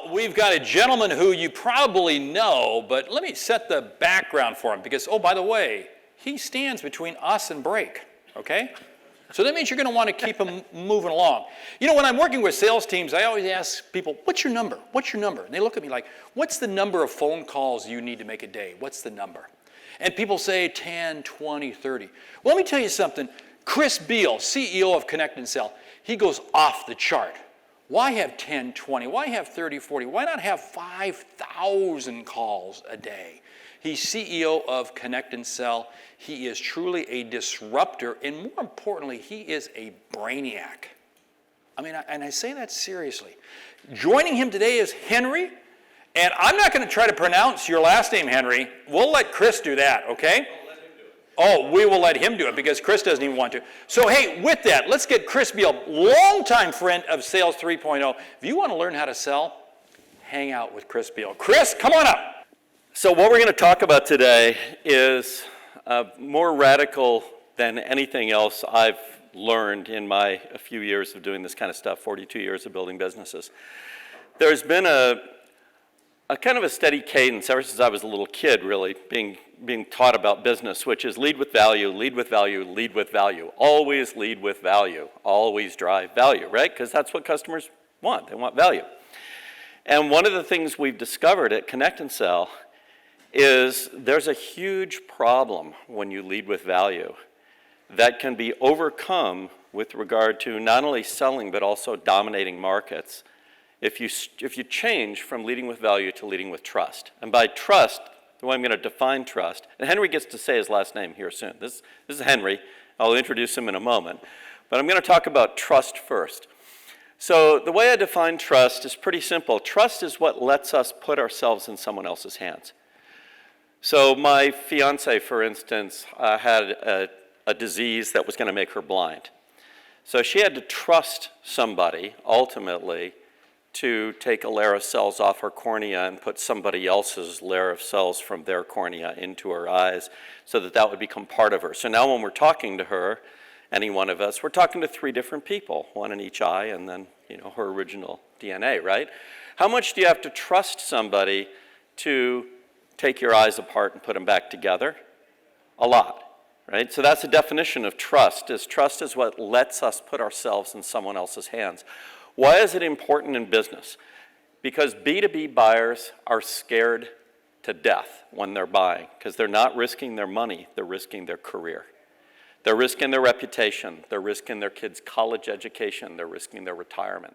Well, we've got a gentleman who you probably know, but let me set the background for him because, oh, by the way, he stands between us and break, okay? So that means you're going to want to keep him moving along. You know, when I'm working with sales teams, I always ask people, what's your number? What's your number? And they look at me like, what's the number of phone calls you need to make a day? What's the number? And people say 10, 20, 30. Well, let me tell you something. Chris Beal, CEO of Connect and Sell, he goes off the chart. Why have 10, 20? Why have 30, 40? Why not have 5,000 calls a day? He's CEO of Connect and Sell. He is truly a disruptor, and more importantly, he is a brainiac. I mean, and I say that seriously. Joining him today is Henry, and I'm not going to try to pronounce your last name, Henry. We'll let Chris do that, okay? Oh, we will let him do it because Chris doesn't even want to. So, hey, with that, let's get Chris Beal, longtime friend of Sales 3.0. If you want to learn how to sell, hang out with Chris Beal. Chris, come on up. So what we're going to talk about today is more radical than anything else I've learned in my a few years of doing this kind of stuff, 42 years of building businesses. There's been a kind of a steady cadence ever since I was a little kid, really, being taught about business, which is lead with value, lead with value, lead with value. Always lead with value. Always drive value, right? Because that's what customers want. They want value. And one of the things we've discovered at Connect and Sell is there's a huge problem when you lead with value that can be overcome with regard to not only selling but also dominating markets if you change from leading with value to leading with trust. And by trust, the way I'm going to define trust, and Henry gets to say his last name here soon. This is Henry. I'll introduce him in a moment. But I'm going to talk about trust first. So the way I define trust is pretty simple. Trust is what lets us put ourselves in someone else's hands. So my fiance, for instance, had a disease that was going to make her blind. So she had to trust somebody, ultimately, to take a layer of cells off her cornea and put somebody else's layer of cells from their cornea into her eyes so that that would become part of her. So now when we're talking to her, any one of us, we're talking to three different people, one in each eye and then, her original DNA, right? How much do you have to trust somebody to take your eyes apart and put them back together? A lot, right? So that's the definition of trust, is trust is what lets us put ourselves in someone else's hands. Why is it important in business? Because B2B buyers are scared to death when they're buying because they're not risking their money, they're risking their career. They're risking their reputation, they're risking their kids' college education, they're risking their retirement.